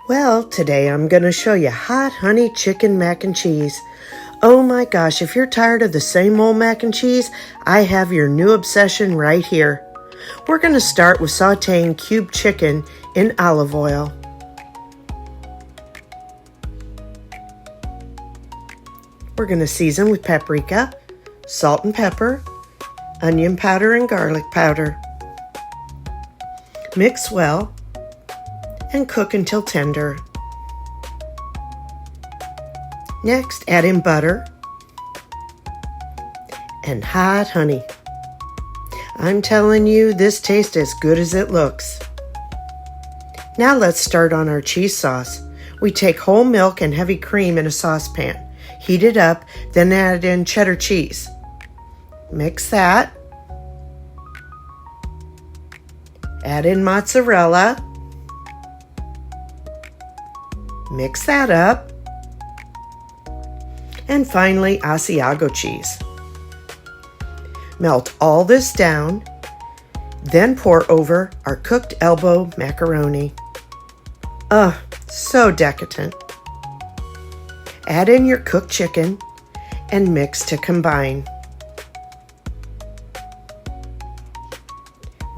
Well, today I'm going to show you hot honey chicken mac and cheese. Oh my gosh, if you're tired of the same old mac and cheese, I have your new obsession right here. We're going to start with sauteing cubed chicken in olive oil. We're going to season with paprika, salt and pepper, onion powder and garlic powder. Mix well and cook until tender. Next, add in butter and hot honey. I'm telling you, this tastes as good as it looks. Now let's start on our cheese sauce. We take whole milk and heavy cream in a saucepan. Heat it up, then add in cheddar cheese. Mix that. Add in mozzarella. Mix that up. And finally, Asiago cheese. Melt all this down, then pour over our cooked elbow macaroni. So decadent. Add in your cooked chicken and mix to combine.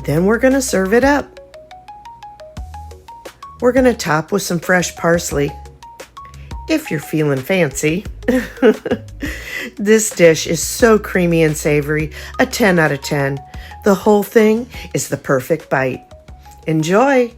Then we're going to serve it up. We're going to top with some fresh parsley, if you're feeling fancy. This dish is so creamy and savory, a 10 out of 10. The whole thing is the perfect bite. Enjoy!